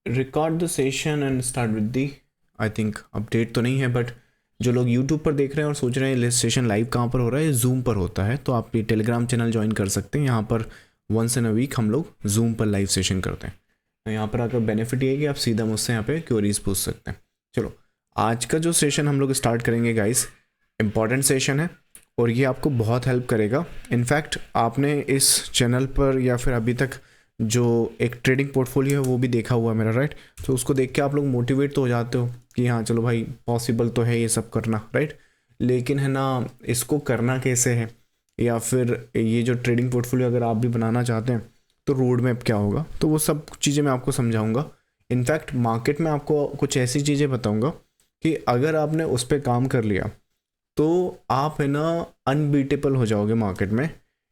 Record the session and start with the, I think update तो नहीं है, but जो लोग यूट्यूब पर देख रहे हैं और सोच रहे हैं सेशन लाइव कहाँ पर हो रहा है, जूम पर होता है, तो आप ये टेलीग्राम चैनल ज्वाइन कर सकते हैं। यहाँ पर वंस इन अ वीक हम लोग जूम पर लाइव सेशन करते हैं। तो यहाँ पर आकर बेनिफिट ये है कि आप सीधा मुझसे यहाँ पे क्वेरीज पूछ सकते हैं। चलो, आज का जो सेशन हम लोग स्टार्ट करेंगे गाइस, इंपॉर्टेंट सेशन है और ये आपको बहुत हेल्प करेगा। इनफैक्ट आपने इस चैनल पर या फिर अभी तक जो एक ट्रेडिंग पोर्टफोलियो है वो भी देखा हुआ है मेरा, राइट? तो उसको देख के आप लोग मोटिवेट तो हो जाते हो कि हाँ चलो भाई पॉसिबल तो है ये सब करना, राइट? लेकिन है ना, इसको करना कैसे है, या फिर ये जो ट्रेडिंग पोर्टफोलियो अगर आप भी बनाना चाहते हैं तो रोड मैप क्या होगा, तो वो सब चीज़ें मैं आपको समझाऊंगा। इनफैक्ट मार्केट में आपको कुछ ऐसी चीज़ें बताऊंगा कि अगर आपने उस पर काम कर लिया तो आप है ना अनबीटेबल हो जाओगे मार्केट में।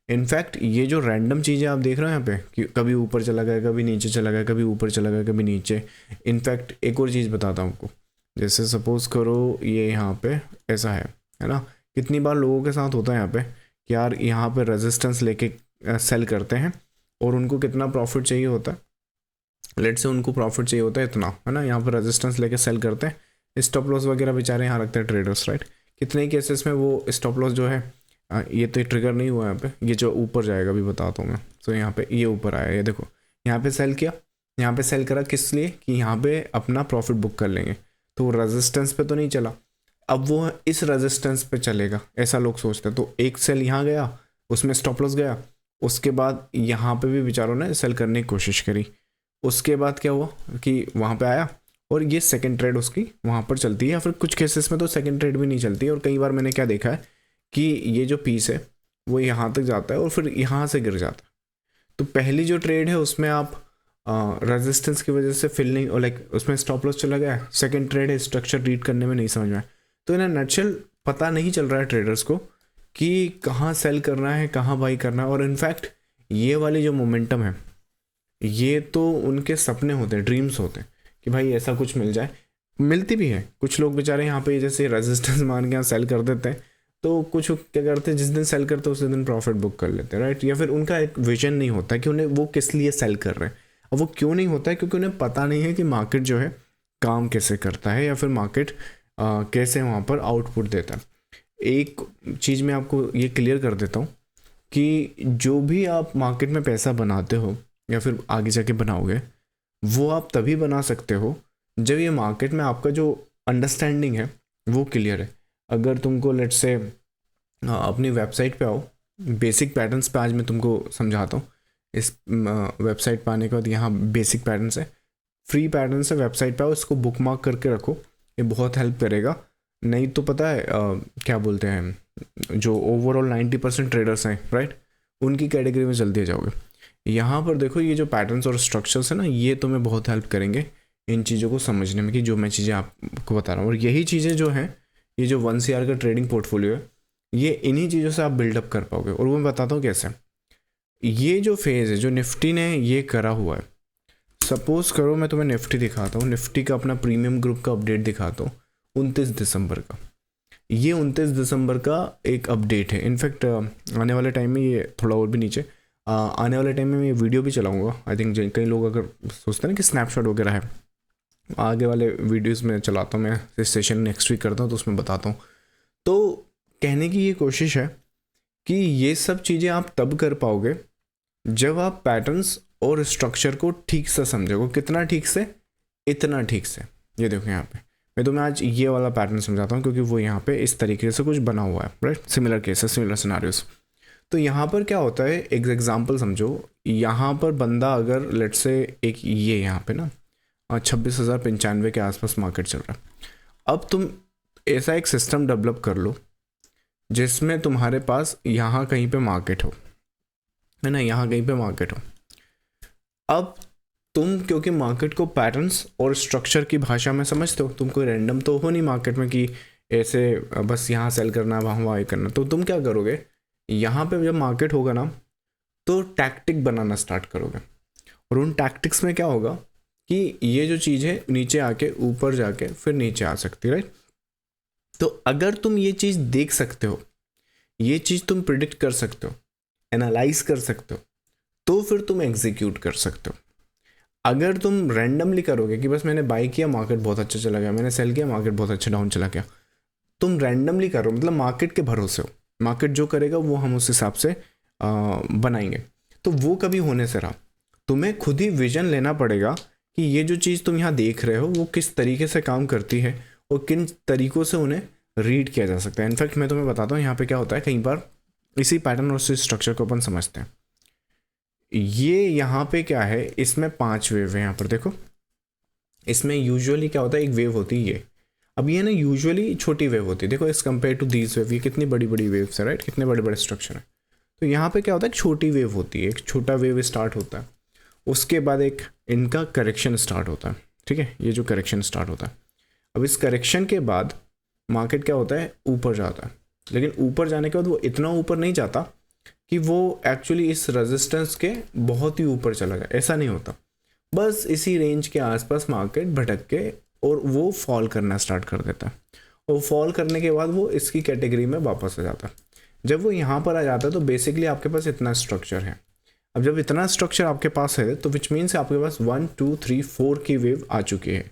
इनफैक्ट ये जो रैंडम चीज़ें आप देख रहे हो यहाँ पे कि कभी ऊपर चला गया, कभी नीचे चला गया, कभी ऊपर चला गया, कभी नीचे। इनफैक्ट एक और चीज़ बताता हूँ आपको, जैसे सपोज़ करो ये यहाँ पे ऐसा है ना, कितनी बार लोगों के साथ होता है यहाँ पे कि यार यहाँ पे रेजिस्टेंस लेके सेल करते हैं और उनको कितना प्रॉफिट चाहिए होता है, लेट से उनको प्रॉफिट चाहिए होता है इतना, है ना, यहाँ पर रेजिस्टेंस लेके सेल करते हैं, स्टॉप लॉस वगैरह बेचारे यहाँ रखते हैं ट्रेडर्स, राइट? कितने केसेस में वो स्टॉप लॉस जो है, ये तो ट्रिगर नहीं हुआ यहाँ पे, ये जो ऊपर जाएगा अभी बताता हूँ मैं। तो यहाँ पे ये ऊपर आया, ये देखो यहाँ पे सेल किया, यहाँ पे सेल करा किस लिए कि यहाँ पे अपना प्रॉफिट बुक कर लेंगे, तो रेजिस्टेंस पे तो नहीं चला, अब वो इस रेजिस्टेंस पे चलेगा, ऐसा लोग सोचते हैं। तो एक सेल यहाँ गया, उसमें स्टॉप लॉस गया, उसके बाद यहाँ पे भी बेचारों ने सेल करने की कोशिश करी, उसके बाद क्या हुआ कि वहाँ पे आया और ये सेकंड ट्रेड उसकी वहाँ पर चलती है, या फिर कुछ केसेस में तो सेकंड ट्रेड भी नहीं चलती है। और कई बार मैंने क्या देखा है कि ये जो पीस है वो यहाँ तक जाता है और फिर यहाँ से गिर जाता है। तो पहली जो ट्रेड है उसमें आप रेजिस्टेंस की वजह से फिल नहीं, और लाइक उसमें स्टॉप लॉस चला गया, सेकंड ट्रेड है, स्ट्रक्चर रीड करने में नहीं समझ में आया, तो इन्हें नटशेल पता नहीं चल रहा है ट्रेडर्स को कि कहाँ सेल करना है, कहाँ बाई करना है। और इनफैक्ट ये वाली जो मोमेंटम है ये तो उनके सपने होते हैं, ड्रीम्स होते हैं कि भाई ऐसा कुछ मिल जाए, मिलती भी है। कुछ लोग बेचारे यहाँ पे जैसे रेजिस्टेंस मान के यहाँ सेल कर देते हैं, तो कुछ क्या करते हैं जिस दिन सेल करते हैं उसी दिन प्रॉफिट बुक कर लेते हैं, राइट? या फिर उनका एक विजन नहीं होता कि उन्हें वो किस लिए सेल कर रहे हैं। और वो क्यों नहीं होता है? क्योंकि उन्हें पता नहीं है कि मार्केट जो है काम कैसे करता है, या फिर मार्केट कैसे वहाँ पर आउटपुट देता है। एक चीज़ मैं आपको ये क्लियर कर देता हूँ कि जो भी आप मार्केट में पैसा बनाते हो या फिर आगे जाके बनाओगे, वो आप तभी बना सकते हो जब ये मार्केट में आपका जो अंडरस्टैंडिंग है वो क्लियर है। अगर तुमको लेट्स से अपनी वेबसाइट पे आओ, बेसिक पैटर्न्स पे आज मैं तुमको समझाता हूँ। इस वेबसाइट पे आने के बाद यहाँ बेसिक पैटर्न्स है, फ्री पैटर्न्स है, वेबसाइट पे आओ, इसको बुक मार्क करके रखो, ये बहुत हेल्प करेगा। नहीं तो पता है क्या बोलते हैं, जो ओवरऑल 90% ट्रेडर्स हैं, राइट, उनकी कैटेगरी में जल्दी जाओगे। यहाँ पर देखो ये जो पैटर्न्स और स्ट्रक्चर्स है ना, ये तुम्हें बहुत हेल्प करेंगे इन चीज़ों को समझने में कि जो मैं चीज़ें आपको बता रहा हूँ। और यही चीज़ें जो हैं, ये जो 1 CR का ट्रेडिंग पोर्टफोलियो है, ये इन्हीं चीज़ों से आप बिल्डअप कर पाओगे। और वो मैं बताता हूँ कैसे। ये जो फेज़ है जो निफ्टी ने ये करा हुआ है, सपोज़ करो मैं तुम्हें निफ्टी दिखाता हूँ, निफ्टी का अपना प्रीमियम ग्रुप का अपडेट दिखाता हूँ 29 दिसंबर का। ये 29 दिसंबर का एक अपडेट है। इनफैक्ट आने वाले टाइम में ये थोड़ा और भी नीचे आने वाले टाइम में मैं ये वीडियो भी चलाऊँगा। आई थिंक कई लोग अगर सोचते हैं ना कि स्नैपशॉट वगैरह है, आगे वाले वीडियोस में चलाता हूँ मैं, इस सेशन नेक्स्ट वीक करता हूँ तो उसमें बताता हूँ। तो कहने की ये कोशिश है कि ये सब चीज़ें आप तब कर पाओगे जब आप पैटर्न्स और स्ट्रक्चर को ठीक से समझोगे। कितना ठीक से? इतना ठीक से। ये देखो यहाँ पे मैं तुम्हें आज ये वाला पैटर्न समझाता हूँ क्योंकि वो यहाँ पे इस तरीके से कुछ बना हुआ है, right? Similar cases, similar scenarios. तो यहाँ पर क्या होता है, एक एग्जाम्पल समझो। यहाँ पर बंदा अगर लेट्स से एक ये यहाँ पे ना 26,095 के आसपास मार्केट चल रहा है। अब तुम ऐसा एक सिस्टम डेवलप कर लो जिसमें तुम्हारे पास यहाँ कहीं पे मार्केट हो, है ना, यहाँ कहीं पे मार्केट हो। अब तुम क्योंकि मार्केट को पैटर्न्स और स्ट्रक्चर की भाषा में समझते हो, तुम कोई रैंडम तो हो नहीं मार्केट में कि ऐसे बस यहाँ सेल करना वहाँ बाई करना। तो तुम क्या करोगे, यहाँ पे जब मार्केट होगा ना तो टैक्टिक बनाना स्टार्ट करोगे। और उन टैक्टिक्स में क्या होगा कि ये जो चीज़ है नीचे आके ऊपर जाके फिर नीचे आ सकती है, राइट? तो अगर तुम ये चीज़ देख सकते हो, ये चीज़ तुम प्रिडिक्ट कर सकते हो, एनालाइज कर सकते हो, तो फिर तुम एग्जीक्यूट कर सकते हो। अगर तुम रैंडमली करोगे कि बस मैंने बाई किया, मार्केट बहुत अच्छा चला गया, मैंने सेल किया, मार्केट बहुत अच्छा डाउन चला गया, तुम रैंडमली करो, मतलब मार्केट के भरोसे हो, मार्केट जो करेगा वो हम उस हिसाब से बनाएंगे, तो वो कभी होने से रहा। तुम्हें खुद ही विजन लेना पड़ेगा कि ये जो चीज़ तुम यहाँ देख रहे हो वो किस तरीके से काम करती है और किन तरीक़ों से उन्हें रीड किया जा सकता है। इनफैक्ट मैं तुम्हें बताता हूँ यहाँ पे क्या होता है, कई बार इसी पैटर्न और इसी स्ट्रक्चर को अपन समझते हैं। ये यहाँ पे क्या है, इसमें 5 वेव है, यहाँ पर देखो, इसमें यूजुअली क्या होता है, एक वेव होती है ये, अब ये ना यूजुअली छोटी वेव होती है, देखो as compare to these wave, ये कितनी बड़ी बड़ी वेव्स है, राइट, कितने बड़े बड़े स्ट्रक्चर है। तो यहाँ पे क्या होता है, एक छोटी वेव होती है, एक छोटा वेव स्टार्ट होता है, उसके बाद एक इनका करेक्शन स्टार्ट होता है, ठीक है, ये जो करेक्शन स्टार्ट होता है। अब इस करेक्शन के बाद मार्केट क्या होता है, ऊपर जाता है, लेकिन ऊपर जाने के बाद वो इतना ऊपर नहीं जाता कि वो एक्चुअली इस रेजिस्टेंस के बहुत ही ऊपर चला जाए, ऐसा नहीं होता, बस इसी रेंज के आसपास मार्केट भटक के और वो फॉल करना स्टार्ट कर देता है, और फॉल करने के बाद वो इसकी कैटेगरी में वापस आ जाता है। जब वो यहाँ पर आ जाता है तो बेसिकली आपके पास इतना स्ट्रक्चर है। अब जब इतना स्ट्रक्चर आपके पास है तो विच मीन्स आपके पास 1 2 3 4 की वेव आ चुकी है,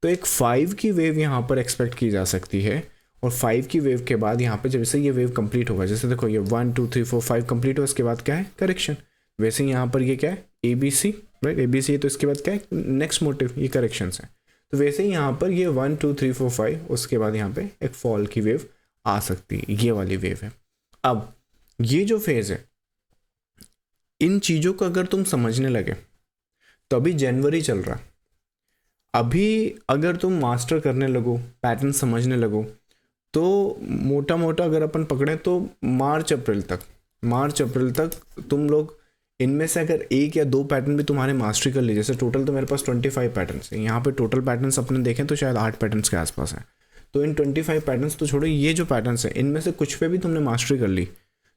तो एक 5 की वेव यहाँ पर एक्सपेक्ट की जा सकती है, और 5 की वेव के बाद यहाँ पे जब से ये वेव कंप्लीट होगा, जैसे देखो ये 1 2 3 4 5 कंप्लीट हो, इसके बाद क्या है, करेक्शन, वैसे ही यहाँ पर ये क्या है, ABC, राइट, ABC, तो इसके बाद क्या है, नेक्स्ट मोटिव, ये करेक्शन है, तो वैसे ही यहाँ पर ये 1 2 3 4 5, उसके बाद यहाँ पे एक फॉल की वेव आ सकती है, ये वाली वेव है। अब ये जो फेज है, इन चीज़ों को अगर तुम समझने लगे तो अभी जनवरी चल रहा, अभी अगर तुम मास्टर करने लगो, पैटर्न समझने लगो, तो मोटा मोटा अगर अपन पकड़ें तो मार्च अप्रैल तक तुम लोग इनमें से अगर 1 या 2 पैटर्न भी तुम्हारे मास्टरी कर ली, जैसे टोटल तो मेरे पास 25 पैटर्न्स हैं, यहाँ पे टोटल पैटर्न्स अपने देखें तो शायद 8 पैटर्न्स के आसपास हैं, तो इन 25 पैटर्न्स तो छोड़ो, ये जो पैटर्न्स हैं इनमें से कुछ पे भी तुमने मास्टरी कर ली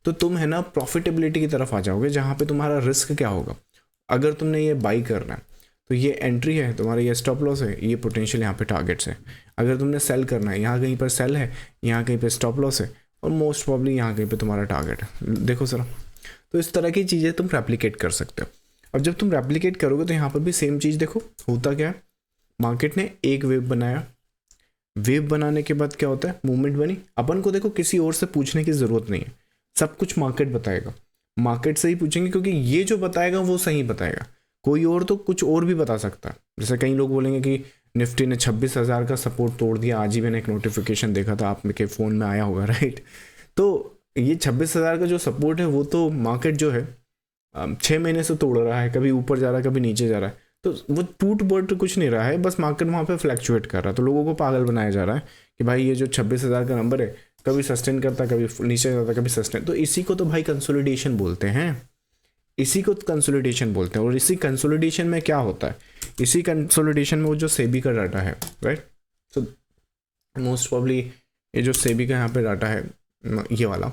तो तुम है ना प्रॉफिटेबिलिटी की तरफ आ जाओगे, जहाँ पे तुम्हारा रिस्क क्या होगा, अगर तुमने ये बाई करना है तो ये एंट्री है तुम्हारा, ये स्टॉप लॉस है, ये पोटेंशियल यहाँ पे टारगेट्स है। अगर तुमने सेल करना है, यहाँ कहीं पर सेल है, यहाँ कहीं पे स्टॉप लॉस है, और मोस्ट प्रॉब्ली यहाँ कहीं पे तुम्हारा टारगेट है, देखो सर। तो इस तरह की चीज़ें तुम रेप्लिकेट कर सकते हो। अब जब तुम रेप्लिकेट करोगे तो यहाँ पर भी सेम चीज़ देखो होता क्या है, मार्केट ने एक वेव बनाया, वेव बनाने के बाद क्या होता है, मूवमेंट बनी, अपन को देखो किसी और से पूछने की ज़रूरत नहीं है, सब कुछ मार्केट बताएगा, मार्केट से ही पूछेंगे, क्योंकि ये जो बताएगा वो सही बताएगा, कोई और तो कुछ और भी बता सकता है। जैसे कई लोग बोलेंगे कि निफ्टी ने 26,000 का सपोर्ट तोड़ दिया, आज ही मैंने एक नोटिफिकेशन देखा था, आपके फ़ोन में आया होगा, राइट। तो ये 26,000 का जो सपोर्ट है वो तो मार्केट जो है 6 महीने से तोड़ रहा है, कभी ऊपर जा रहा है कभी नीचे जा रहा है, तो वो टूट बट कुछ नहीं रहा है, बस मार्केट वहाँ पे फ्लैक्चुएट कर रहा है। तो लोगों को पागल बनाया जा रहा है कि भाई ये जो 26,000 का नंबर है कभी सस्टेन करता, कभी नीचे जाता, कभी सस्टेन, तो इसी को तो भाई कंसोलिडेशन बोलते हैं, इसी को कंसोलिडेशन बोलते हैं। और इसी कंसोलिडेशन में क्या होता है, इसी कंसोलिडेशन में वो जो सेबी का डाटा है, राइट, तो मोस्ट प्रॉब्ली ये जो सेबी का यहाँ पे डाटा है ये वाला,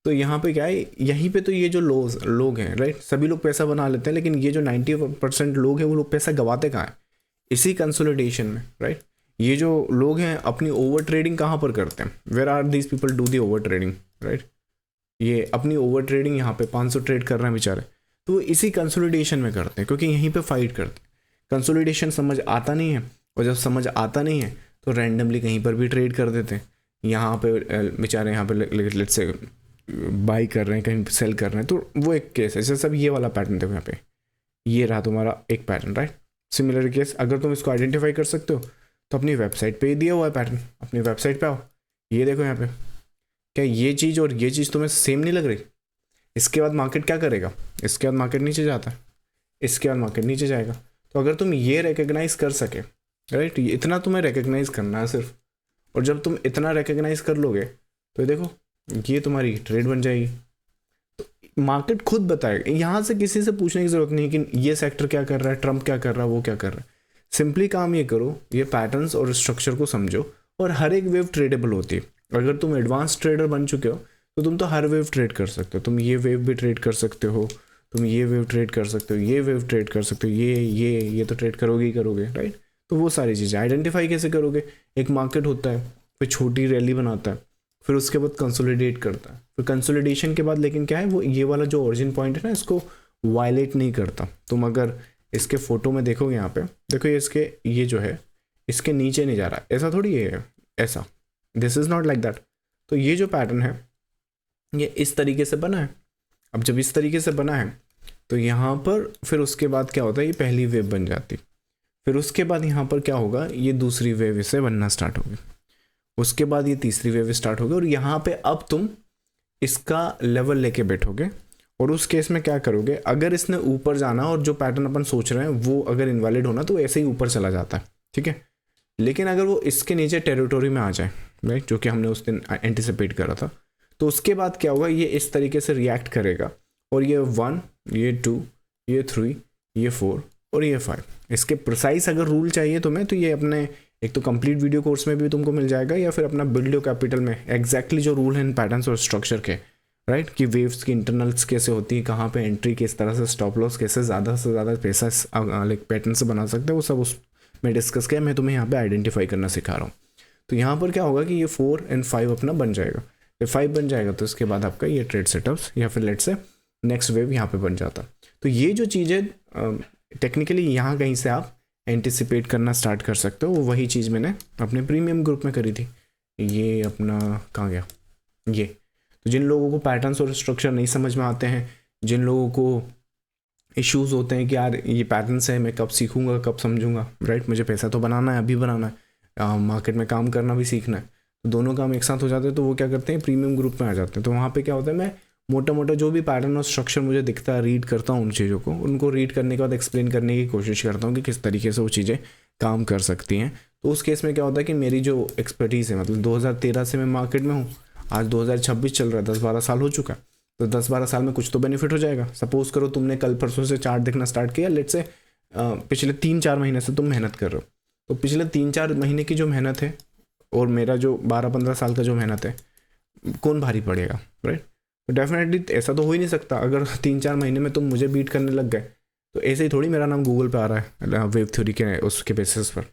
तो यहाँ पे क्या है, यहीं पे तो ये जो लोग हैं, राइट, सभी लोग पैसा बना लेते हैं, लेकिन ये जो 90% लोग हैं वो लोग पैसा गवाते कहाँ हैं, इसी कंसोलिडेशन में, राइट। ये जो लोग हैं अपनी ओवर ट्रेडिंग कहाँ पर करते हैं, where are these people do the over trading, right, ये अपनी ओवर ट्रेडिंग यहाँ पे 500 ट्रेड कर रहे हैं बेचारे, तो वो इसी कंसोलिडेशन में करते हैं, क्योंकि यहीं पे फाइट करते हैं। कंसोलिडेशन समझ आता नहीं है, और जब समझ आता नहीं है तो रैंडमली कहीं पर भी ट्रेड कर देते हैं, यहाँ पे बेचारे यहाँ पे लेट्स से बाई कर रहे हैं, कहीं सेल कर रहे हैं, तो वो एक केस है। जैसे सब ये वाला पैटर्न देखो यहाँ पे, ये रहा तुम्हारा एक पैटर्न, राइट, सिमिलर केस। अगर तुम इसको आइडेंटिफाई कर सकते हो तो अपनी वेबसाइट पे ही दिया हुआ है पैटर्न, अपनी वेबसाइट पे आओ, ये देखो यहाँ पे, क्या ये चीज़ और ये चीज़ तुम्हें सेम नहीं लग रही? इसके बाद मार्केट क्या करेगा, इसके बाद मार्केट नीचे जाता है, इसके बाद मार्केट नीचे जाएगा। तो अगर तुम ये रिकग्नाइज कर सके, राइट, इतना तुम्हें रिकग्नाइज करना है सिर्फ, और जब तुम इतना रिकग्नाइज कर लोगे तो देखो ये तुम्हारी ट्रेड बन जाएगी। तो मार्केट खुद बताएगा, यहाँ से किसी से पूछने की जरूरत नहीं है कि ये सेक्टर क्या कर रहा है, ट्रम्प क्या कर रहा है, वो क्या कर रहा है। सिंपली काम ये करो, ये पैटर्न्स और स्ट्रक्चर को समझो, और हर एक वेव ट्रेडेबल होती है। अगर तुम एडवांस ट्रेडर बन चुके हो तो तुम तो हर वेव ट्रेड कर सकते हो, तुम ये वेव भी ट्रेड कर सकते हो, तुम ये वेव ट्रेड कर सकते हो, ये वेव ट्रेड कर सकते हो, ये तो ट्रेड करोगे ही करोगे, राइट। तो वो सारी चीज़ें आइडेंटिफाई कैसे करोगे, एक मार्केट होता है, फिर छोटी रैली बनाता है, फिर उसके बाद कंसोलिडेट करता है, फिर कंसोलिडेशन के बाद लेकिन क्या है, वो ये वाला जो ओरिजिन पॉइंट है ना, इसको वायलेट नहीं करता। तुम अगर इसके फ़ोटो में देखोगे यहाँ पे, देखो ये जो है इसके नीचे नहीं जा रहा, ऐसा थोड़ी है, ऐसा, this is not like that. तो ये जो पैटर्न है ये इस तरीके से बना है। अब जब इस तरीके से बना है तो यहाँ पर फिर उसके बाद क्या होता है, ये पहली वेव बन जाती, फिर उसके बाद यहाँ पर क्या होगा, ये दूसरी वेव इससे बनना स्टार्ट होगी, उसके बाद ये तीसरी वेव स्टार्ट होगी, और यहाँ पे अब तुम इसका लेवल लेके बैठोगे। और उस केस में क्या करोगे, अगर इसने ऊपर जाना और जो पैटर्न अपन सोच रहे हैं वो अगर इनवैलिड होना तो ऐसे ही ऊपर चला जाता है, ठीक है। लेकिन अगर वो इसके नीचे टेरिटोरी में आ जाए, राइट, जो कि हमने उस दिन एंटिसिपेट करा था, तो उसके बाद क्या होगा, ये इस तरीके से रिएक्ट करेगा, और ये 1, ये 2, ये 3, ये 4 और ये 5। इसके प्रिसाइज अगर रूल चाहिए तुम्हें तो ये अपने एक तो कंप्लीट वीडियो कोर्स में भी तुमको मिल जाएगा, या फिर अपना बिल्ड योर कैपिटल में एग्जैक्टली जो रूल है इन पैटर्न्स और स्ट्रक्चर के, राइट, कि वेव्स की इंटरनल्स कैसे होती है, कहाँ पे एंट्री, किस तरह से स्टॉप लॉस, कैसे ज़्यादा से ज़्यादा पैसा लाइक पैटर्न से बना सकते हैं, वो सब उसमें डिस्कस किया। मैं तुम्हें यहाँ पे आइडेंटिफाई करना सिखा रहा हूँ। तो यहाँ पर क्या होगा कि ये 4 और 5 अपना बन जाएगा। जब 5 बन जाएगा तो इसके बाद आपका ये ट्रेड सेटअप्स या फिर लेट से नेक्स्ट वेव यहाँ पे बन जाता। तो ये जो चीज़ें टेक्निकली यहाँ कहीं से आप एंटिसिपेट करना स्टार्ट कर सकते हो। वही चीज़ मैंने अपने प्रीमियम ग्रुप में करी थी। ये अपना कहाँ गया ये। तो जिन लोगों को पैटर्न्स और स्ट्रक्चर नहीं समझ में आते हैं, जिन लोगों को इश्यूज़ होते हैं कि यार ये पैटर्न्स है, मैं कब सीखूंगा, कब समझूंगा, राइट, मुझे पैसा तो बनाना है, अभी बनाना है, मार्केट में काम करना भी सीखना है, तो दोनों काम एक साथ हो जाते हैं। तो वो क्या करते हैं, प्रीमियम ग्रुप में आ जाते हैं। तो वहाँ पे क्या होता है, मैं मोटा मोटा जो भी पैटर्न और स्ट्रक्चर मुझे दिखता है रीड करता हूँ, उन चीज़ों को, उनको रीड करने के बाद एक्सप्लेन करने की कोशिश करता हूँ कि किस तरीके से वो चीज़ें काम कर सकती हैं। तो उस केस में क्या होता है कि मेरी जो एक्सपर्टीज़ है, मतलब 2013 से मैं मार्केट में हूँ, आज 2026 चल रहा है, 10-12 साल हो चुका है। तो 10-12 साल में कुछ तो बेनिफिट हो जाएगा। सपोज करो तुमने कल परसों से चार्ट देखना स्टार्ट किया, लेट से पिछले 3-4 महीने से तुम मेहनत कर रहे हो, तो पिछले 3-4 महीने की जो मेहनत है और मेरा जो 12-15 साल का जो मेहनत है, कौन भारी पड़ेगा, राइट। तो डेफिनेटली ऐसा तो हो ही नहीं सकता। अगर 3-4 महीने में तुम मुझे बीट करने लग गए तो ऐसे ही थोड़ी मेरा नाम गूगल पे आ रहा है वेव थ्योरी के उसके बेसिस पर।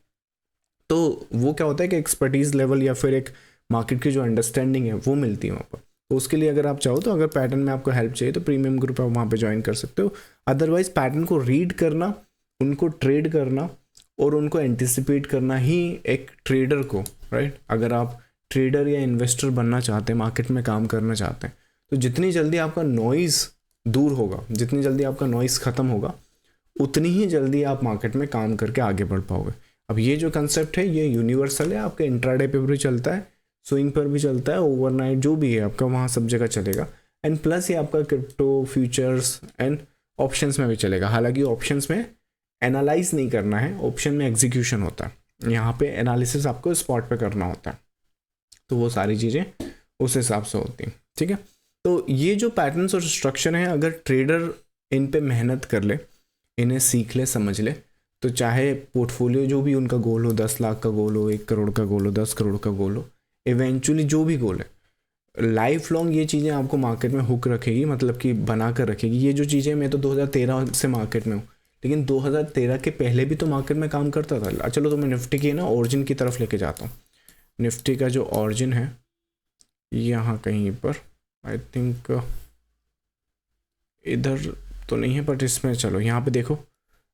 तो वो क्या होता है कि एक्सपर्टीज़ लेवल या फिर एक मार्केट की जो अंडरस्टैंडिंग है वो मिलती है वहाँ पर। तो उसके लिए अगर आप चाहो तो अगर पैटर्न में आपको हेल्प चाहिए तो प्रीमियम ग्रुप आप वहाँ पे ज्वाइन कर सकते हो। अदरवाइज पैटर्न को रीड करना, उनको ट्रेड करना और उनको एंटिसिपेट करना ही एक ट्रेडर को, राइट, अगर आप ट्रेडर या इन्वेस्टर बनना चाहते हैं, मार्केट में काम करना चाहते हैं, तो जितनी जल्दी आपका नॉइज़ दूर होगा, जितनी जल्दी आपका नॉइज़ ख़त्म होगा, उतनी ही जल्दी आप मार्केट में काम करके आगे बढ़ पाओगे। अब ये जो कंसेप्ट है ये यूनिवर्सल है, आपके इंट्राडे पे भी चलता है, स्विंग पर भी चलता है, ओवरनाइट जो भी है आपका वहाँ सब जगह चलेगा। एंड प्लस ये आपका क्रिप्टो, फ्यूचर्स एंड ऑप्शंस में भी चलेगा। हालांकि ऑप्शंस में एनालाइज नहीं करना है, ऑप्शन में एग्जीक्यूशन होता है, यहाँ पे एनालिसिस आपको स्पॉट पे करना होता है। तो वो सारी चीज़ें उस हिसाब से होती हैं, ठीक है। तो ये जो पैटर्न्स और स्ट्रक्चर हैं, अगर ट्रेडर इन पे मेहनत कर ले, इन्हें सीख ले, समझ ले, तो चाहे पोर्टफोलियो जो भी उनका गोल हो, 10 लाख का गोल हो, 1 करोड़ का गोल हो, 10 करोड़ का गोल हो, इवेंचुअली जो भी गोल है, लाइफ लॉन्ग ये चीज़ें आपको मार्केट में हुक रखेगी, मतलब कि बना कर रखेगी। ये जो चीज़ें, मैं तो 2013 से मार्केट में हूँ, लेकिन 2013 के पहले भी तो मार्केट में काम करता था। चलो तो मैं निफ्टी की ना ऑरिजिन की तरफ लेके जाता हूँ। निफ्टी का जो ऑरिजिन है यहाँ कहीं पर, आई थिंक इधर तो नहीं है, बट इसमें चलो यहाँ पे देखो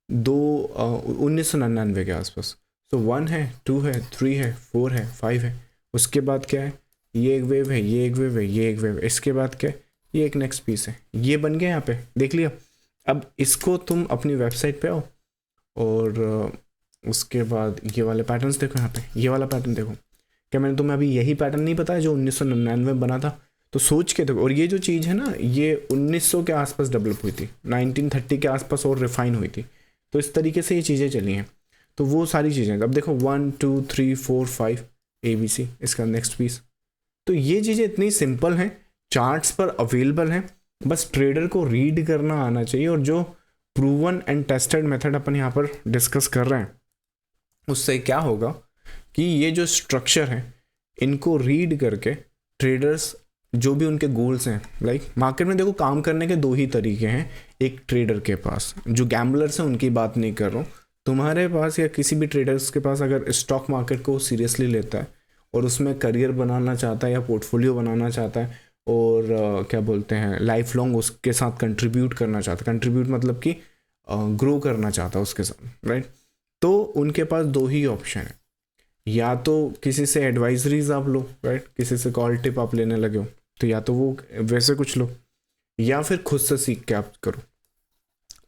1999 के आसपास। तो 1 है, 2 है, 3 है, 4 है, 5 है, उसके बाद क्या है, ये एक वेव है, ये एक वेव है, ये एक वेव है, इसके बाद क्या है, ये एक नेक्स्ट पीस है, ये बन गया यहाँ पे, देख लिया। अब इसको तुम अपनी वेबसाइट पे आओ और उसके बाद ये वाले पैटर्न्स देखो, यहाँ पे ये वाला पैटर्न देखो। क्या मैंने तुम्हें अभी यही पैटर्न नहीं बताया जो 1999 में बना था? तो सोच के देखो। और ये जो चीज़ है ना, ये 1900 के आसपास डेवलप हुई थी, 1930 के आसपास और रिफाइन हुई थी। तो इस तरीके से ये चीज़ें चली हैं। तो वो सारी चीज़ें, अब देखो 1 2 3 4 5 ABC, इसका नेक्स्ट पीस। तो ये चीज़ें इतनी सिंपल हैं, चार्ट्स पर अवेलेबल हैं, बस ट्रेडर को रीड करना आना चाहिए। और जो प्रूवन एंड टेस्टेड मेथड अपन यहाँ पर डिस्कस कर रहे हैं, उससे क्या होगा कि ये जो स्ट्रक्चर है, इनको रीड करके ट्रेडर्स जो भी उनके गोल्स हैं, लाइक मार्केट में देखो काम करने के 2 ही तरीके हैं एक ट्रेडर के पास। जो गैम्बलर्स हैं उनकी बात नहीं कर रहा हूँ, तुम्हारे पास या किसी भी ट्रेडर्स के पास अगर स्टॉक मार्केट को सीरियसली लेता है और उसमें करियर बनाना चाहता है या पोर्टफोलियो बनाना चाहता है और क्या बोलते हैं लाइफ लॉन्ग उसके साथ कंट्रीब्यूट करना चाहता है। कंट्रीब्यूट मतलब कि ग्रो करना चाहता है उसके साथ, राइट। तो उनके पास दो ही ऑप्शन है, या तो किसी से एडवाइजरीज आप लो, राइट, किसी से कॉल टिप आप लेने लगे हो तो या तो वो वैसे कुछ लो, या फिर खुद से सीख के आप करो।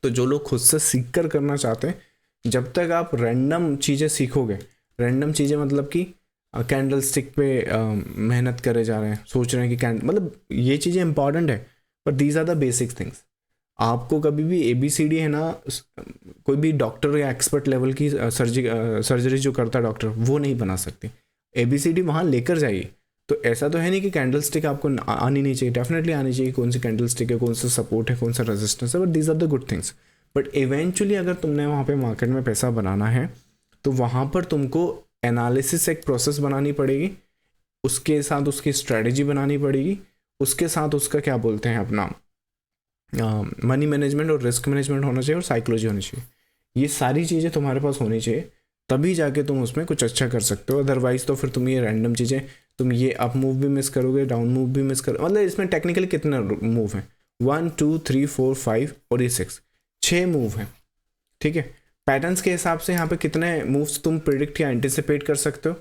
तो जो लोग खुद से सीख कर करना चाहते हैं, जब तक आप रैंडम चीज़ें सीखोगे, रैंडम चीज़ें मतलब कि कैंडल स्टिक पे मेहनत करे जा रहे हैं, सोच रहे हैं कि मतलब ये चीज़ें इंपॉर्टेंट है, पर these are the basic things. आपको कभी भी ABCD है ना, कोई भी डॉक्टर या एक्सपर्ट लेवल की सर्जरी जो करता है डॉक्टर, वो नहीं बना सकती। ABCD वहाँ लेकर जाइए। तो ऐसा तो है नहीं कि कैंडल स्टिक आपको आनी नहीं चाहिए, डेफिनेटली आनी चाहिए, कौन सी कैंडल स्टिक है, कौन सा सपोर्ट है, कौन सा रेजिस्टेंस है, but these are the good things. But eventually अगर तुमने वहाँ पे मार्केट में पैसा बनाना है तो वहाँ पर तुमको एनालिसिस एक प्रोसेस बनानी पड़ेगी, उसके साथ उसकी स्ट्रेटजी बनानी पड़ेगी, उसके साथ उसका क्या बोलते हैं अपना मनी मैनेजमेंट और रिस्क मैनेजमेंट होना चाहिए और साइकोलॉजी होनी चाहिए। ये सारी चीज़ें तुम्हारे पास होनी चाहिए, तभी जाके तुम उसमें कुछ अच्छा कर सकते हो। अदरवाइज तो फिर तुम ये रैंडम चीज़ें, तुम ये अप मूव भी मिस करोगे, डाउन मूव भी मिस करोगे। मतलब इसमें टेक्निकली कितने मूव हैं, 1 2 3 4 5 और ये 6 मूव हैं, ठीक है। पैटर्न्स के हिसाब से यहाँ पे कितने मूव्स तुम प्रिडिक्ट या एंटिसिपेट कर सकते हो,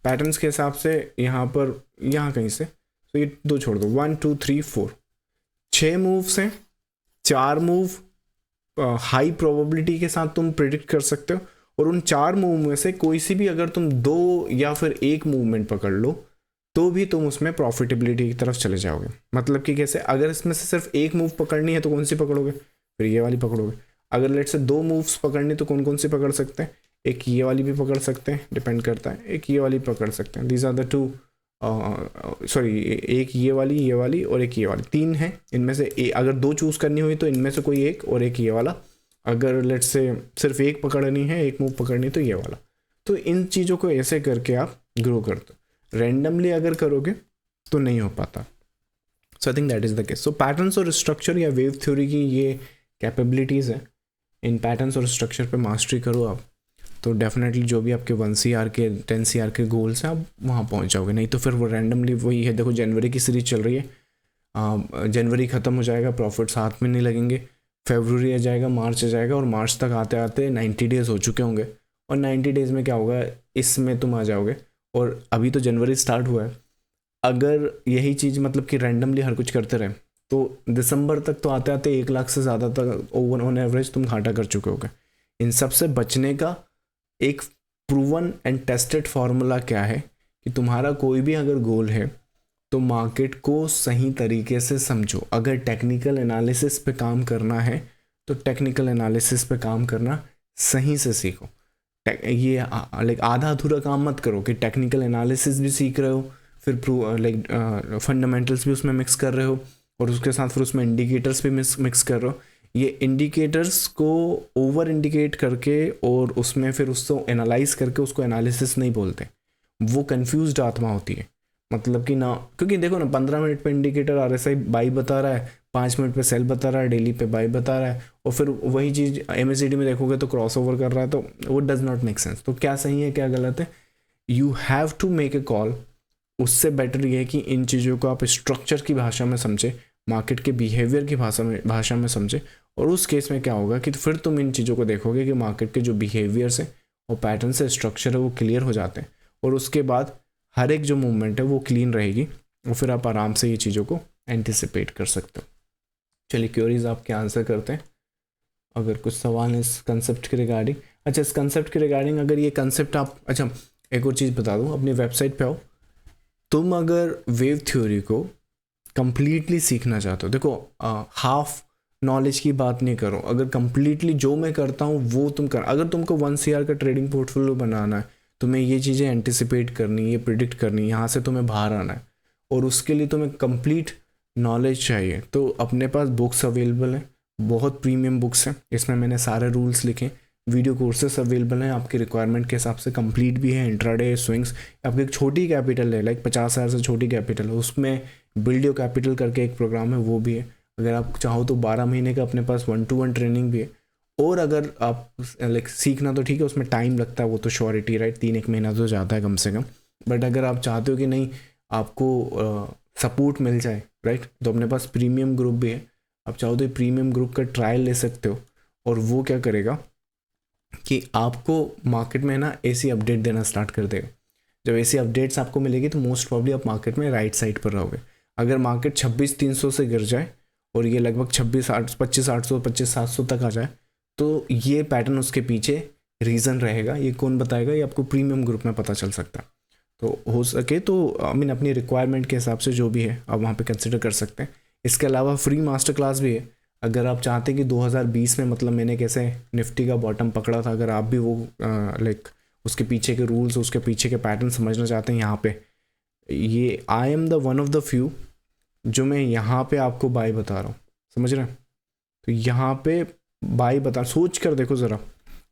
पैटर्न्स के हिसाब से यहाँ पर, यहाँ कहीं से, तो ये दो छोड़ दो, 1 2 3 4, 6 मूव्स हैं। 4 मूव हाई प्रोबेबिलिटी के साथ तुम प्रिडिक्ट कर सकते हो, और उन 4 मूव में से कोई सी भी अगर तुम 2 या फिर 1 मूवमेंट पकड़ लो तो भी तुम उसमें प्रॉफिटेबिलिटी की तरफ चले जाओगे। मतलब कि कैसे, अगर इसमें से सिर्फ 1 मूव पकड़नी है तो कौन सी पकड़ोगे, फिर ये वाली पकड़ोगे। अगर लेट से 2 मूव्स पकड़नी तो कौन कौन सी पकड़ सकते हैं, एक ये वाली भी पकड़ सकते हैं, डिपेंड करता है, एक ये वाली पकड़ सकते हैं। दीज आर द 2 सॉरी, एक ये वाली और एक ये वाली, 3 है। इनमें से अगर 2 चूज़ करनी हुई तो इनमें से कोई एक, और एक ये वाला। अगर लेट्स से सिर्फ एक पकड़नी है, एक मूव पकड़नी तो ये वाला। तो इन चीज़ों को ऐसे करके आप ग्रो करते हो। रैंडमली अगर करोगे तो नहीं हो पाता। So I think that is the case. So patterns और स्ट्रक्चर या वेव थ्योरी की ये कैपेबिलिटीज़ है, इन पैटर्न्स और स्ट्रक्चर पे मास्टरी करो आप, तो डेफिनेटली जो भी आपके 1 CR के 10 CR के गोल्स हैं आप वहाँ पहुँच जाओगे। नहीं तो फिर वो रैंडमली वही है, देखो जनवरी की सीरीज चल रही है, जनवरी ख़त्म हो जाएगा, प्रॉफिट्स हाथ में नहीं लगेंगे, फेब्रुवरी आ जाएगा, मार्च आ जाएगा, और मार्च तक आते आते 90 डेज़ हो चुके होंगे, और 90 डेज़ में क्या होगा, इसमें तुम आ जाओगे। और अभी तो जनवरी स्टार्ट हुआ है, अगर यही चीज़ मतलब कि रैंडमली हर कुछ करते रहे तो दिसंबर तक तो आते आते 1 लाख से ज़्यादा तक ओवर ऑन एवरेज तुम घाटा कर चुके होगे। इन सब से बचने का एक प्रूवन एंड टेस्टेड फार्मूला क्या है कि तुम्हारा कोई भी अगर गोल है तो मार्केट को सही तरीके से समझो। अगर टेक्निकल एनालिसिस पे काम करना है तो टेक्निकल एनालिसिस पे काम करना सही से सीखो। ये लाइक आधा अधूरा काम मत करो कि टेक्निकल एनालिसिस भी सीख रहे हो, फिर लाइक फंडामेंटल्स भी उसमें मिक्स कर रहे हो, और उसके साथ फिर उसमें इंडिकेटर्स भी मिक्स कर रहे हो। ये इंडिकेटर्स को ओवर इंडिकेट करके और उसमें फिर उसको एनालाइज करके उसको एनालिसिस नहीं बोलते, वो कंफ्यूज्ड आत्मा होती है। मतलब कि ना, क्योंकि देखो ना, 15 मिनट पे इंडिकेटर RSI बाई बता रहा है, 5 मिनट पे सेल बता रहा है, डेली पे बाई बता रहा है, और फिर वही चीज़ MACD में देखोगे तो क्रॉस ओवर कर रहा है, तो वो डज नॉट मेक सेंस। तो क्या सही है क्या गलत है, you have to make a call. उससे बेटर ये है कि इन चीज़ों को आप स्ट्रक्चर की भाषा में समझे, मार्केट के बिहेवियर की भाषा में समझे, और उस केस में क्या होगा कि फिर तुम इन चीज़ों को देखोगे कि मार्केट के जो बिहेवियर्स है और पैटर्न से स्ट्रक्चर है वो क्लियर हो जाते हैं, और उसके बाद हर एक जो मूवमेंट है वो क्लीन रहेगी, और फिर आप आराम से ये चीज़ों को एंटिसिपेट कर सकते हो। चलिए क्वेरीज आपके आंसर करते हैं। अगर कुछ सवाल है इस कंसेप्ट के रिगार्डिंग, अच्छा इस कंसेप्ट के रिगार्डिंग, अगर ये कंसेप्ट आप, अच्छा एक और चीज़ बता दूँ, अपनी वेबसाइट पे आओ, तुम अगर वेव थ्योरी को कंप्लीटली सीखना चाहते हो, देखो हाफ नॉलेज की बात नहीं करो, अगर कंप्लीटली जो मैं करता हूँ वो तुम कर, अगर तुमको 1 CR का ट्रेडिंग पोर्टफोलियो बनाना है, तुम्हें ये चीज़ें एंटिसिपेट करनी, ये प्रिडिक्ट करनी, यहाँ से तुम्हें बाहर आना है, और उसके लिए तुम्हें कंप्लीट नॉलेज चाहिए, तो अपने पास बुक्स अवेलेबल हैं, बहुत प्रीमियम बुक्स हैं, इसमें मैंने सारे रूल्स लिखे, वीडियो कोर्सेस अवेलेबल हैं आपकी रिक्वायरमेंट के हिसाब से, कंप्लीट भी है, इंट्राडे, स्विंग्स। आपकी एक छोटी कैपिटल है, लाइक 50,000 से छोटी कैपिटल है, उसमें बिल्ड योर कैपिटल करके एक प्रोग्राम है, वो भी है। अगर आप चाहो तो 12 महीने का अपने पास 1-to-1 ट्रेनिंग भी है। और अगर आप लाइक सीखना तो ठीक है, उसमें टाइम लगता है, वो तो श्योरिटी, राइट, 3-1 महीना तो जाता है कम से कम। बट अगर आप चाहते हो कि नहीं आपको सपोर्ट मिल जाए, राइट, तो अपने पास प्रीमियम ग्रुप भी है, आप चाहो तो प्रीमियम ग्रुप का ट्रायल ले सकते हो, और वो क्या करेगा कि आपको मार्केट में ना ऐसी अपडेट देना स्टार्ट कर देगा। जब ऐसी अपडेट्स आपको मिलेगी तो मोस्ट प्रॉब्ली आप मार्केट में राइट साइड पर रहोगे। अगर मार्केट 26,300 से गिर जाए और ये लगभग 25,800 तक आ जाए तो ये पैटर्न उसके पीछे रीज़न रहेगा। ये कौन बताएगा? ये आपको प्रीमियम ग्रुप में पता चल सकता है। तो हो सके तो अपनी रिक्वायरमेंट के हिसाब से जो भी है आप वहाँ पे कंसिडर कर सकते हैं। इसके अलावा फ्री मास्टर क्लास भी है। अगर आप चाहते हैं कि 2020 में मतलब मैंने कैसे निफ्टी का बॉटम पकड़ा था, अगर आप भी वो लाइक उसके पीछे के रूल्स, उसके पीछे के पैटर्न समझना चाहते हैं, यहाँ पे ये I am the one of the few जो मैं यहाँ पे आपको बाय बता रहा हूँ, समझ रहे हैं? तो यहाँ पे बाय बता, सोच कर देखो ज़रा,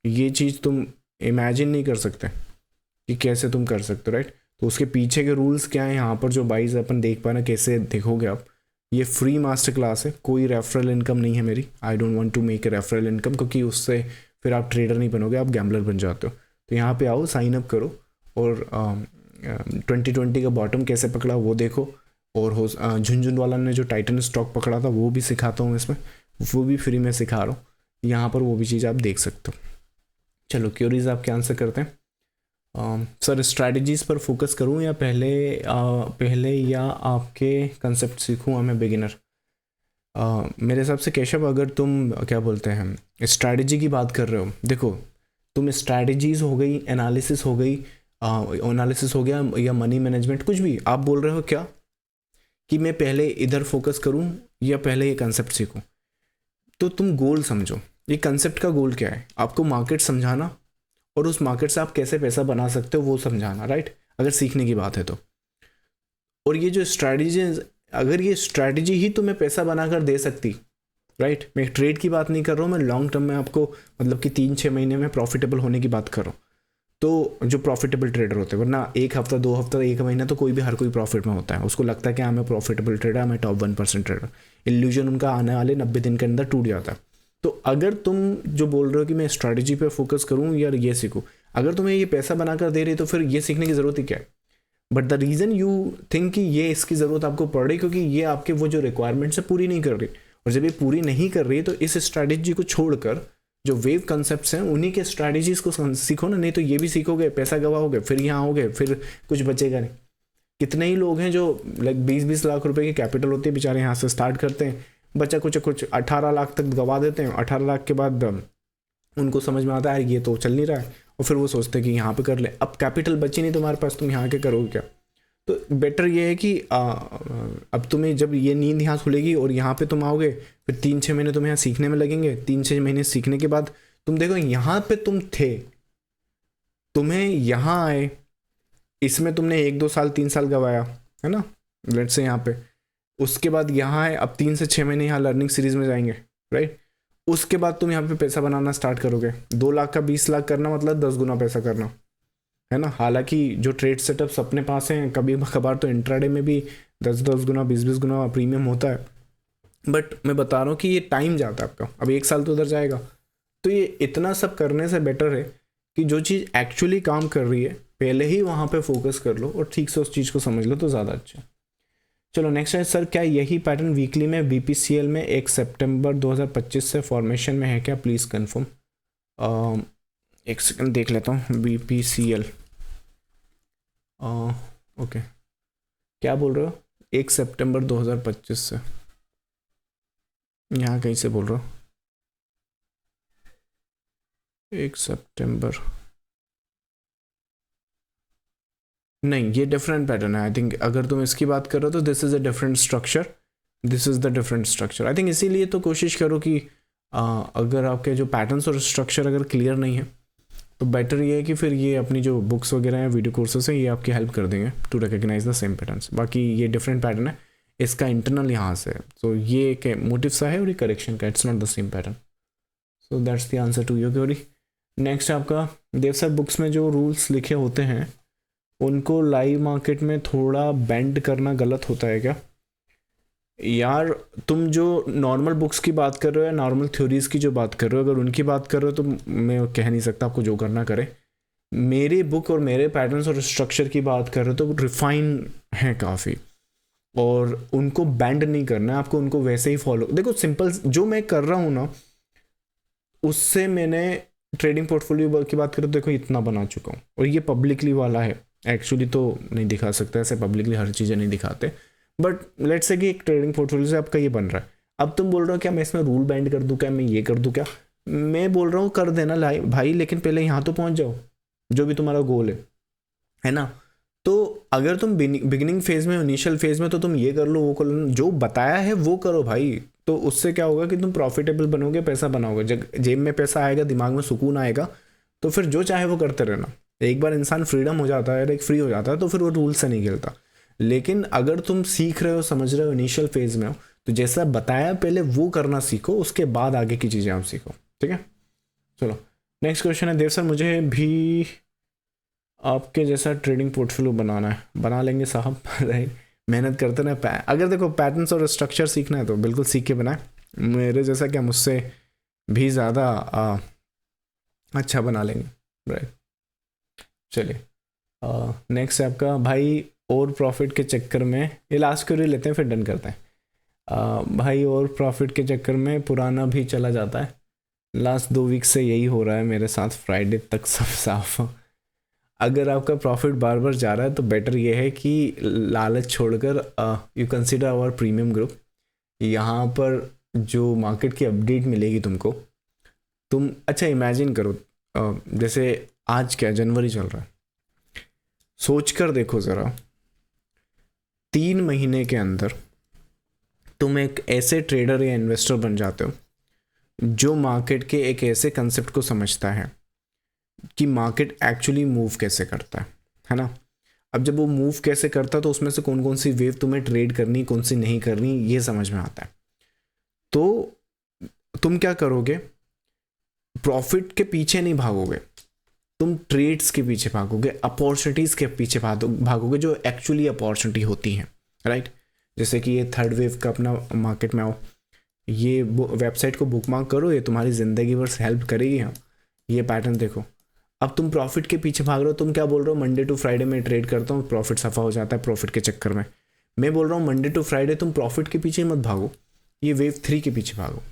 ये चीज़ तुम इमेजिन नहीं कर सकते कि कैसे तुम कर सकते हो, राइट? तो उसके पीछे के रूल्स क्या है यहाँ पर जो बाइज अपन देख पा रहे हैं, कैसे देखोगे आप? ये फ्री मास्टर क्लास है, कोई रेफरल इनकम नहीं है मेरी। I don't want to make a referral income, क्योंकि उससे फिर आप ट्रेडर नहीं बनोगे, आप गैम्बलर बन जाते हो। तो यहाँ पे आओ, साइन अप करो और 2020 का बॉटम कैसे पकड़ा वो देखो, और हो झुनझुनवाला ने जो टाइटन स्टॉक पकड़ा था वो भी सिखाता हूँ इसमें, वो भी फ्री में सिखा रहा हूँ यहाँ पर, वो भी चीज़ आप देख सकते हो। चलो क्यूरीज आपके आंसर करते हैं। सर स्ट्रैटेजीज़ पर फोकस करूं या पहले या आपके कंसेप्ट सीखूं? मैं बिगिनर। मेरे हिसाब से केशव, अगर तुम क्या बोलते हैं स्ट्रैटेजी की बात कर रहे हो, देखो तुम स्ट्रैटेजीज़ हो गई, एनालिसिस हो गई, एनालिसिस हो गया या मनी मैनेजमेंट, कुछ भी आप बोल रहे हो क्या कि मैं पहले इधर फोकस करूं या पहले ये कंसेप्ट सीखूं? तो तुम गोल समझो, ये कंसेप्ट का गोल क्या है? आपको मार्केट समझाना और उस मार्केट से आप कैसे पैसा बना सकते हो वो समझाना, राइट? अगर सीखने की बात है तो। और ये जो स्ट्रैटेजी, अगर ये स्ट्रैटेजी ही तुम्हें पैसा बनाकर दे सकती, राइट? मैं ट्रेड की बात नहीं कर रहा हूँ, मैं लॉन्ग टर्म में आपको मतलब कि 3-6 महीने में प्रॉफिटेबल होने की बात कर रहा हूँ। तो जो प्रॉफिटेबल ट्रेडर होते हैं, वरना 1 हफ्ता 2 हफ्ता 1 महीना तो कोई भी, हर कोई प्रॉफिट में होता है, उसको लगता है कि हाँ मैं प्रॉफिटेबल ट्रेडर, मैं टॉप 1% ट्रेडर। इल्यूजन उनका आने वाले 90 दिन के अंदर टूट जाता है। तो अगर तुम जो बोल रहे हो कि मैं स्ट्रैटेजी पे फोकस करूं या ये सीखूं, अगर तुम्हें ये पैसा बनाकर दे रही तो फिर ये सीखने की ज़रूरत ही क्या है? But the reason you think कि ये इसकी ज़रूरत आपको पड़ रही, क्योंकि ये आपके वो जो रिक्वायरमेंट्स है पूरी नहीं कर रही। और जब ये पूरी नहीं कर रही है तो इस स्ट्रैटेजी को छोड़कर जो वेव कंसेप्ट्स हैं उन्हीं के स्ट्रैटेजीज़ को सीखो ना, नहीं तो ये भी सीखोगे, पैसा गवाओगे, फिर यहाँ आओगे, फिर कुछ बचेगा नहीं। कितने ही लोग हैं जो लाइक 20-20 लाख रुपए की कैपिटल होती है, बेचारे यहाँ से स्टार्ट करते हैं, बच्चा कुछ 18 लाख तक गवा देते हैं। 18 लाख के बाद उनको समझ में आता है ये तो चल नहीं रहा है, और फिर वो सोचते हैं कि यहाँ पे कर ले। अब कैपिटल बची नहीं तुम्हारे पास, तुम यहाँ के करोगे क्या? तो बेटर ये है कि अब तुम्हें जब ये नींद यहाँ खुलेगी और यहाँ पे तुम आओगे, फिर 3-6 महीने तुम्हें यहाँ सीखने में लगेंगे। 3-6 महीने सीखने के बाद तुम देखो यहाँ पे तुम थे, तुम्हें यहाँ आए, इसमें तुमने 1-2 साल 3 साल गवाया है ना, लेट्स से यहाँ पे। उसके बाद यहाँ है, अब 3 से 6 महीने यहाँ लर्निंग सीरीज में जाएंगे, राइट? उसके बाद तुम यहाँ पे पैसा बनाना स्टार्ट करोगे। 2 लाख का 20 लाख करना मतलब 10 गुना पैसा करना, है ना? हालांकि जो ट्रेड सेटअप्स अपने पास हैं, कभी कभार तो इंट्राडे में भी 10-10 गुना 20-20 गुना प्रीमियम होता है। बट मैं बता रहा हूँ कि ये टाइम जाता है आपका, अब 1 साल तो उधर जाएगा। तो ये इतना सब करने से बेटर है कि जो चीज़ एक्चुअली काम कर रही है पहले ही वहाँ पे फोकस कर लो और ठीक से उस चीज़ को समझ लो तो ज़्यादा अच्छा। चलो नेक्स्ट है, सर क्या यही पैटर्न वीकली में BPCL में 1 सितंबर 2025 से फॉर्मेशन में है क्या? Please confirm. 1 सेकंड देख लेता हूँ। BPCL ओके, क्या बोल रहे हो? 1 सितंबर 2025 से यहाँ कहीं से बोल रहे हो? 1 सितंबर नहीं, ये डिफरेंट पैटर्न है आई थिंक। अगर तुम इसकी बात कर रहे हो तो this is a different structure, this is the different structure I think. इसीलिए तो कोशिश करो कि अगर आपके जो पैटर्न्स और स्ट्रक्चर अगर क्लियर नहीं है तो बेटर ये है कि फिर ये अपनी जो बुक्स वगैरह हैं, वीडियो कोर्सेस हैं, ये आपकी हेल्प कर देंगे to recognise the same patterns. बाकी ये डिफरेंट पैटर्न है, इसका इंटरनल यहाँ से है, तो ये एक मोटिव सा है और ये करेक्शन का, it's not the same pattern. So that's the answer to your query. Next आपका, देव सर बुक्स में जो रूल्स लिखे होते हैं उनको लाइव मार्केट में थोड़ा बेंड करना गलत होता है क्या? यार तुम जो नॉर्मल बुक्स की बात कर रहे हो या नॉर्मल थ्योरीज की जो बात कर रहे हो, अगर उनकी बात कर रहे हो तो मैं कह नहीं सकता आपको जो करना करे। मेरी बुक और मेरे पैटर्न्स और स्ट्रक्चर की बात कर रहे हो तो रिफाइन है काफ़ी, और उनको बैंड नहीं करना है आपको, उनको वैसे ही फॉलो। देखो सिंपल जो मैं कर रहा हूँ ना उससे मैंने ट्रेडिंग पोर्टफोलियो की बात करें तो देखो इतना बना चुका हूँ, और ये पब्लिकली वाला है। एक्चुअली तो नहीं दिखा सकता ऐसे, पब्लिकली हर चीज़ें नहीं दिखाते, बट लेट्स से कि एक ट्रेडिंग पोर्टफोलियो से आपका ये बन रहा है। अब तुम बोल रहे हो क्या मैं इसमें रूल बैंड कर दूँ, क्या मैं ये कर दूँ, क्या मैं बोल रहा हूँ कर देना भाई, लेकिन पहले यहाँ तो पहुँच जाओ जो भी तुम्हारा गोल है ना। तो अगर तुम बिगिनिंग फेज में, इनिशियल फेज में, तो तुम ये कर लो वो कर लो, जो बताया है वो करो भाई। तो उससे क्या होगा कि तुम प्रॉफिटेबल बनोगे, पैसा बनाओगे, जब जेब में पैसा आएगा, दिमाग में सुकून आएगा, तो फिर जो चाहे वो करते रहना। एक बार इंसान फ्रीडम हो जाता है, एक फ्री हो जाता है, तो फिर वो रूल से नहीं खेलता। लेकिन अगर तुम सीख रहे हो, समझ रहे हो, इनिशियल फेज में हो, तो जैसा बताया पहले वो करना सीखो, उसके बाद आगे की चीज़ें आप सीखो। ठीक है, चलो नेक्स्ट क्वेश्चन है, देव सर मुझे भी आपके जैसा ट्रेडिंग पोर्टफोलियो बनाना है। बना लेंगे साहब राइट, मेहनत करते ना। अगर देखो पैटर्न्स और स्ट्रक्चर सीखना है तो बिल्कुल सीख के बनाए, मेरे जैसा क्या, मुझसे भी ज़्यादा अच्छा बना लेंगे राइट। चलिए नेक्स्ट है आपका, भाई और प्रॉफिट के चक्कर में, ये लास्ट क्वेरी लेते हैं फिर डन करते हैं। भाई और प्रॉफिट के चक्कर में पुराना भी चला जाता है। लास्ट 2 वीक से यही हो रहा है मेरे साथ, फ्राइडे तक सब साफ। अगर आपका प्रॉफिट बार बार जा रहा है तो बेटर ये है कि लालच छोड़कर you consider our premium group. यहाँ पर जो मार्केट की अपडेट मिलेगी तुमको, तुम अच्छा इमेजिन करो जैसे आज क्या जनवरी चल रहा है, सोच कर देखो ज़रा 3 महीने के अंदर तुम एक ऐसे ट्रेडर या इन्वेस्टर बन जाते हो जो मार्केट के एक ऐसे कंसेप्ट को समझता है कि मार्केट एक्चुअली मूव कैसे करता है ना। अब जब वो मूव कैसे करता है तो उसमें से कौन कौन सी वेव तुम्हें ट्रेड करनी, कौन सी नहीं करनी, ये समझ में आता है। तो तुम क्या करोगे, प्रॉफिट के पीछे नहीं भागोगे, तुम ट्रेड्स के पीछे भागोगे, अपॉर्चुनिटीज़ के पीछे भागोगे जो एक्चुअली अपॉर्चुनिटी होती हैं राइट। जैसे कि ये थर्ड वेव का अपना मार्केट में आओ, ये वेबसाइट को बुकमार्क करो, ये तुम्हारी ज़िंदगी भर हेल्प करेगी। हाँ, ये पैटर्न देखो। अब तुम प्रॉफिट के पीछे भाग रहे हो, तुम क्या बोल रहे हो, मंडे टू फ्राइडे में ट्रेड करता हूँ, प्रॉफिट सफ़ा हो जाता है प्रॉफिट के चक्कर में। मैं बोल रहा हूँ मंडे टू फ्राइडे तुम प्रॉफिट के पीछे मत भागो, ये वेव 3 के पीछे भागो।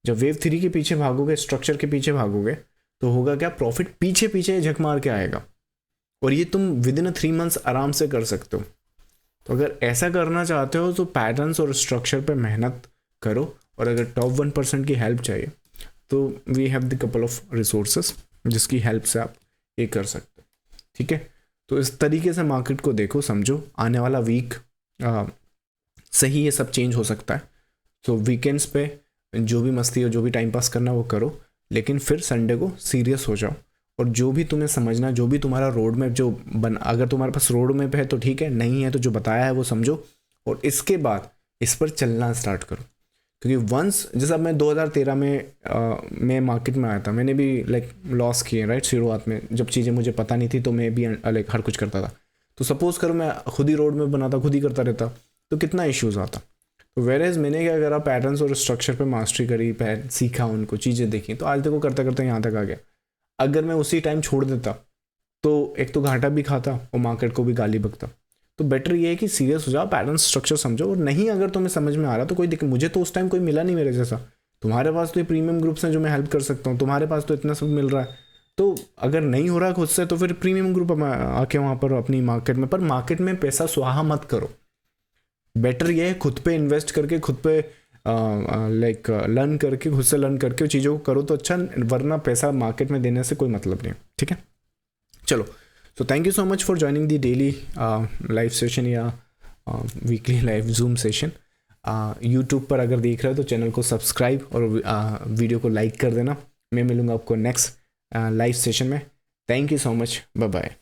जब वेव 3 के पीछे भागोगे, स्ट्रक्चर के पीछे भागोगे, तो होगा क्या, प्रॉफिट पीछे पीछे झक मार के आएगा, और ये तुम विद इन 3 मंथ्स आराम से कर सकते हो। तो अगर ऐसा करना चाहते हो तो पैटर्न्स और स्ट्रक्चर पे मेहनत करो, और अगर टॉप 1% की हेल्प चाहिए तो we have the couple of resources जिसकी हेल्प से आप ये कर सकते हो। ठीक है, तो इस तरीके से मार्केट को देखो, समझो, आने वाला वीक सही ये सब चेंज हो सकता है। तो वीकेंड्स पे जो भी मस्ती हो, जो भी टाइम पास करना वो करो, लेकिन फिर संडे को सीरियस हो जाओ, और जो भी तुम्हें समझना, जो भी तुम्हारा रोड मैप जो अगर तुम्हारे पास रोड मैप है तो ठीक है, नहीं है तो जो बताया है वो समझो, और इसके बाद इस पर चलना स्टार्ट करो। क्योंकि वंस, जैसा मैं 2013 में मैं मार्केट में आया था, मैंने भी लाइक लॉस किए राइट शुरुआत में, जब चीज़ें मुझे पता नहीं थी तो मैं भी लाइक हर कुछ करता था। तो सपोज़ करो मैं खुद ही रोड में बनाता, खुद ही करता रहता, तो कितना इश्यूज़ आता। तो वेरेज मैंने क्या करा, पैटर्न्स और स्ट्रक्चर पे मास्टरी करी, सीखा, उनको चीज़ें देखी, तो आज देखो करते करते यहाँ तक आ गया। अगर मैं उसी टाइम छोड़ देता तो एक तो घाटा भी खाता और मार्केट को भी गाली बकता। तो बेटर ये है कि सीरियस हो जाओ, पैटर्न स्ट्रक्चर समझो, और नहीं अगर तुम्हें समझ में आ रहा तो कोई दिक्कत, मुझे तो उस टाइम कोई मिला नहीं मेरे जैसा, तुम्हारे पास तो ये प्रीमियम ग्रुप्स हैं जो मैं हेल्प कर सकता हूँ, तुम्हारे पास तो इतना सब मिल रहा है। तो अगर नहीं हो रहा खुद से तो फिर प्रीमियम ग्रुप आके वहाँ पर अपनी मार्केट में, पर मार्केट में पैसा स्वाहा मत करो। बेटर ये है खुद पे इन्वेस्ट करके, खुद पे लाइक लर्न करके, खुद से लर्न करके चीज़ों को करो तो अच्छा, वरना पैसा मार्केट में देने से कोई मतलब नहीं। ठीक है, चलो, so thank you so much for joining the daily live session या weekly live zoom session। YouTube पर अगर देख रहे हो तो चैनल को सब्सक्राइब और वीडियो को लाइक कर देना। मैं मिलूँगा आपको नेक्स्ट लाइव सेशन में। Thank you so much, bye bye.